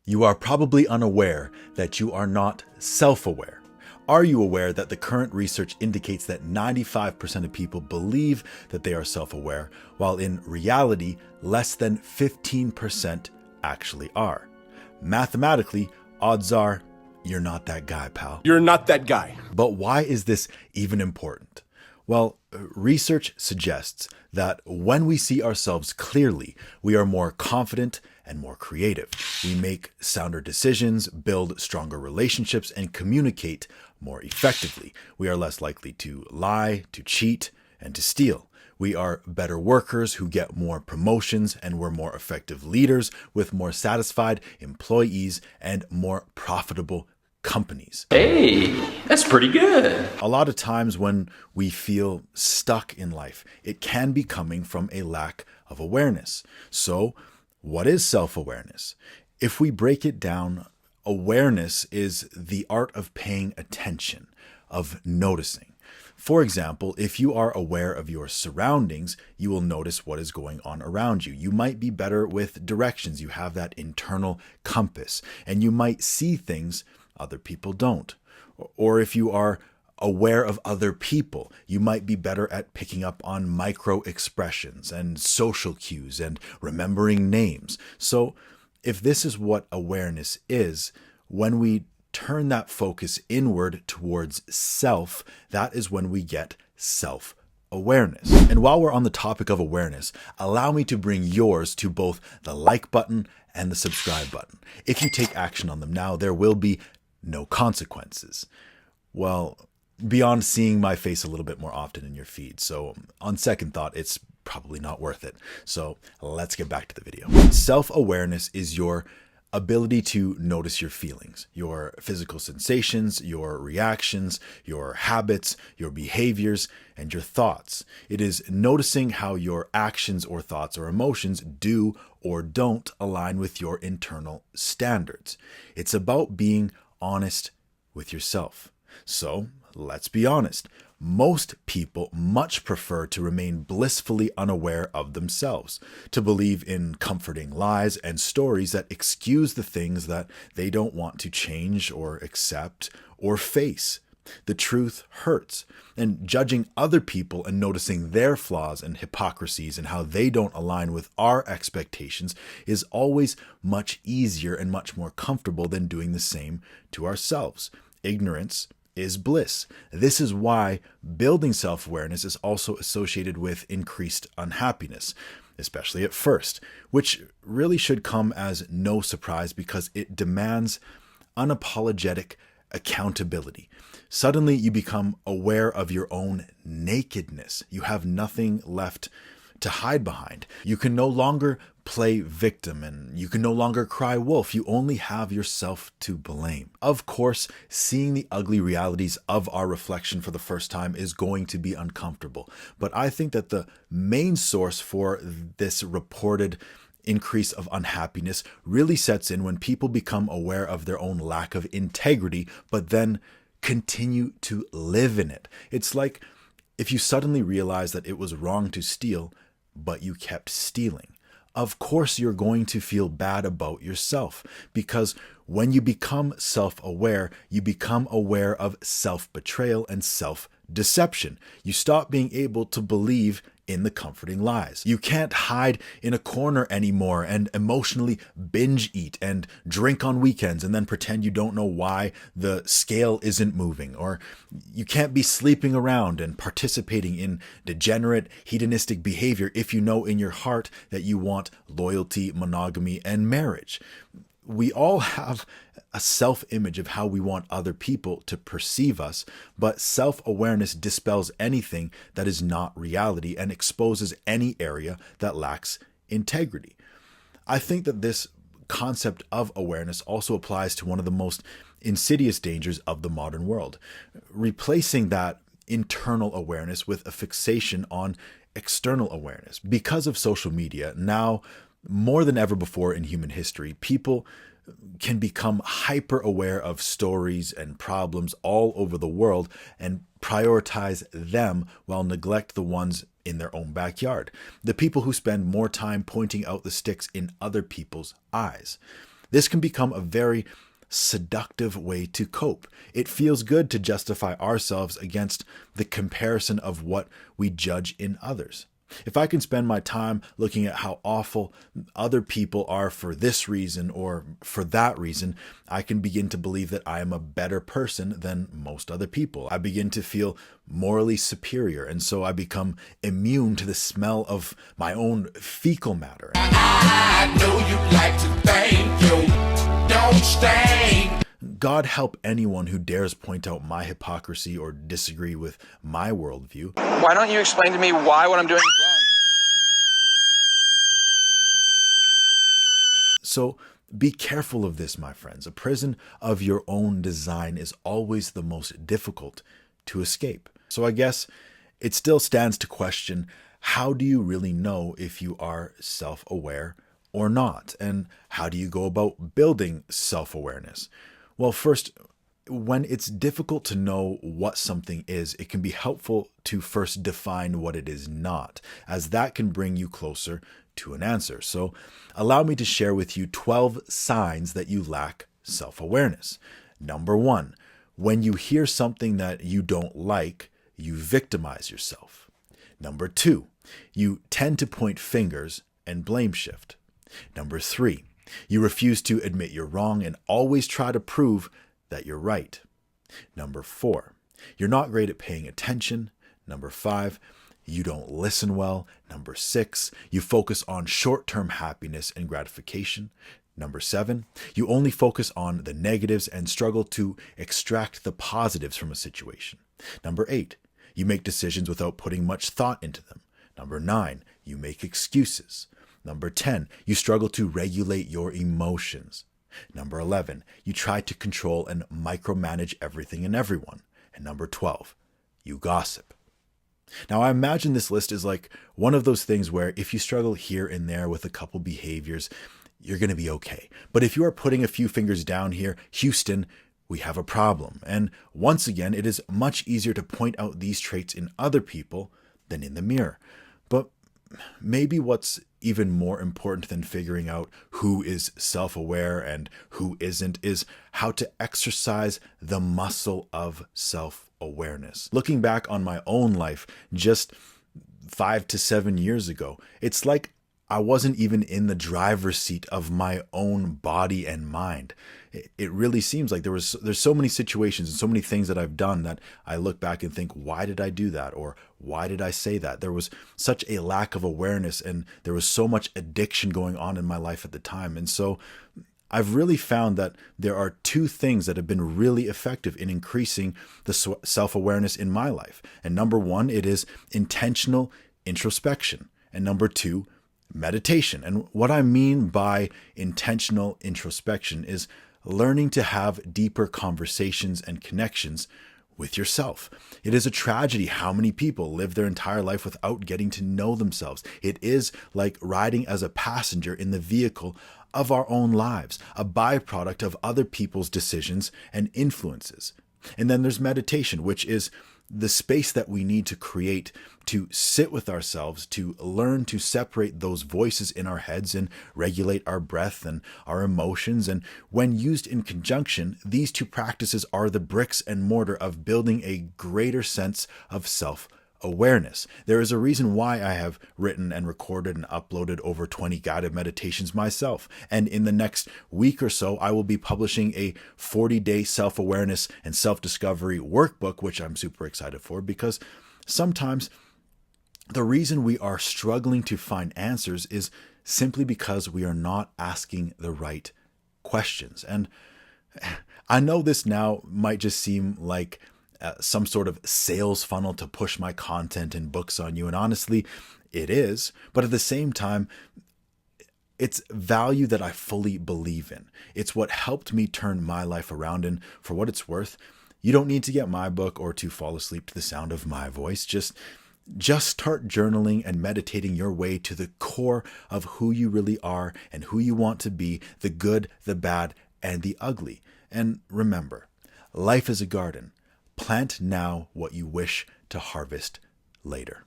You are probably unaware that you are not self-aware. Are you aware that the current research indicates that 95% of people believe that they are self-aware, while in reality, less than 15% actually are? Mathematically, odds are you're not that guy, pal. You're not that guy. But why is this even important? Well, research suggests that when we see ourselves clearly, we are more confident and more creative. We make sounder decisions, build stronger relationships, and communicate more effectively. We are less likely to lie, to cheat, and to steal. We are better workers who get more promotions, and we're more effective leaders with more satisfied employees and more profitable companies. Hey, that's pretty good. A lot of times when we feel stuck in life, it can be coming from a lack of awareness. So, what is self-awareness? If we break it down, awareness is the art of paying attention, of noticing. For example, if you are aware of your surroundings, you will notice what is going on around you. You might be better with directions. You have that internal compass, and you might see things other people don't. Or if you are aware of other people, you might be better at picking up on micro expressions and social cues and remembering names. So if this is what awareness is, when we turn that focus inward towards self, that is when we get self-awareness. And while we're on the topic of awareness, allow me to bring yours to both the like button and the subscribe button. If you take action on them now, there will be no consequences. Well, beyond seeing my face a little bit more often in your feed. So on second thought, it's probably not worth it. So let's get back to the video. Self-awareness is your ability to notice your feelings, your physical sensations, your reactions, your habits, your behaviors, and your thoughts. It is noticing how your actions or thoughts or emotions do or don't align with your internal standards. It's about being honest with yourself. So let's be honest. Most people much prefer to remain blissfully unaware of themselves, to believe in comforting lies and stories that excuse the things that they don't want to change or accept or face. The truth hurts, and judging other people and noticing their flaws and hypocrisies and how they don't align with our expectations is always much easier and much more comfortable than doing the same to ourselves. Ignorance is bliss. This is why building self-awareness is also associated with increased unhappiness, especially at first, which really should come as no surprise because it demands unapologetic accountability. Suddenly you become aware of your own nakedness. You have nothing left to hide behind. You can no longer play victim and you can no longer cry wolf. You only have yourself to blame. Of course, seeing the ugly realities of our reflection for the first time is going to be uncomfortable. But I think that the main source for this reported increase of unhappiness really sets in when people become aware of their own lack of integrity, but then continue to live in it. It's like if you suddenly realize that it was wrong to steal, but you kept stealing. Of course, you're going to feel bad about yourself because when you become self-aware, you become aware of self-betrayal and self-deception. You stop being able to believe in the comforting lies. You can't hide in a corner anymore and emotionally binge eat and drink on weekends and then pretend you don't know why the scale isn't moving. Or you can't be sleeping around and participating in degenerate hedonistic behavior if you know in your heart that you want loyalty, monogamy, and marriage. We all have a self-image of how we want other people to perceive us, but self-awareness dispels anything that is not reality and exposes any area that lacks integrity. I think that this concept of awareness also applies to one of the most insidious dangers of the modern world, replacing that internal awareness with a fixation on external awareness. Because of social media, now more than ever before in human history, people can become hyper aware of stories and problems all over the world and prioritize them while neglect the ones in their own backyard. The people who spend more time pointing out the sticks in other people's eyes. This can become a very seductive way to cope. It feels good to justify ourselves against the comparison of what we judge in others. If I can spend my time looking at how awful other people are for this reason or for that reason, I can begin to believe that I am a better person than most other people. I begin to feel morally superior, and so I become immune to the smell of my own fecal matter. I know you like to thank you. Don't stain. God help anyone who dares point out my hypocrisy or disagree with my worldview. Why don't you explain to me why what I'm doing is wrong? So be careful of this, my friends. A prison of your own design is always the most difficult to escape. So I guess it still stands to question, how do you really know if you are self-aware or not? And how do you go about building self-awareness? Well, first, when it's difficult to know what something is, it can be helpful to first define what it is not, as that can bring you closer to an answer. So allow me to share with you 12 signs that you lack self-awareness. Number 1, when you hear something that you don't like, you victimize yourself. Number 2, you tend to point fingers and blame shift. Number 3, you refuse to admit you're wrong and always try to prove that you're right. Number 4, you're not great at paying attention. Number 5, you don't listen well. Number 6, you focus on short-term happiness and gratification. Number 7, you only focus on the negatives and struggle to extract the positives from a situation. Number 8, you make decisions without putting much thought into them. Number 9, you make excuses. Number 10, you struggle to regulate your emotions. Number 11, you try to control and micromanage everything and everyone. And number 12, you gossip. Now, I imagine this list is like one of those things where if you struggle here and there with a couple behaviors, you're going to be okay. But if you are putting a few fingers down here, Houston, we have a problem. And once again, it is much easier to point out these traits in other people than in the mirror. But maybe what's even more important than figuring out who is self-aware and who isn't is how to exercise the muscle of self-awareness. Looking back on my own life just 5 to 7 years ago, it's like I wasn't even in the driver's seat of my own body and mind. It really seems like there's so many situations and so many things that I've done that I look back and think, why did I do that? Or why did I say that? There was such a lack of awareness and there was so much addiction going on in my life at the time. And so I've really found that there are 2 things that have been really effective in increasing the self-awareness in my life. And number 1, it is intentional introspection. And number 2, meditation. And what I mean by intentional introspection is learning to have deeper conversations and connections with yourself. It is a tragedy how many people live their entire life without getting to know themselves. It is like riding as a passenger in the vehicle of our own lives, a byproduct of other people's decisions and influences. And then there's meditation, which is the space that we need to create to sit with ourselves, to learn to separate those voices in our heads and regulate our breath and our emotions. And when used in conjunction, these 2 practices are the bricks and mortar of building a greater sense of self-awareness. There is a reason why I have written and recorded and uploaded over 20 guided meditations myself. And in the next week or so, I will be publishing a 40-day self-awareness and self-discovery workbook, which I'm super excited for, because sometimes the reason we are struggling to find answers is simply because we are not asking the right questions. And I know this now might just seem like some sort of sales funnel to push my content and books on you. And honestly, it is. But at the same time, it's value that I fully believe in. It's what helped me turn my life around. And for what it's worth, you don't need to get my book or to fall asleep to the sound of my voice. Just start journaling and meditating your way to the core of who you really are and who you want to be, the good, the bad, and the ugly. And remember, life is a garden. Plant now what you wish to harvest later.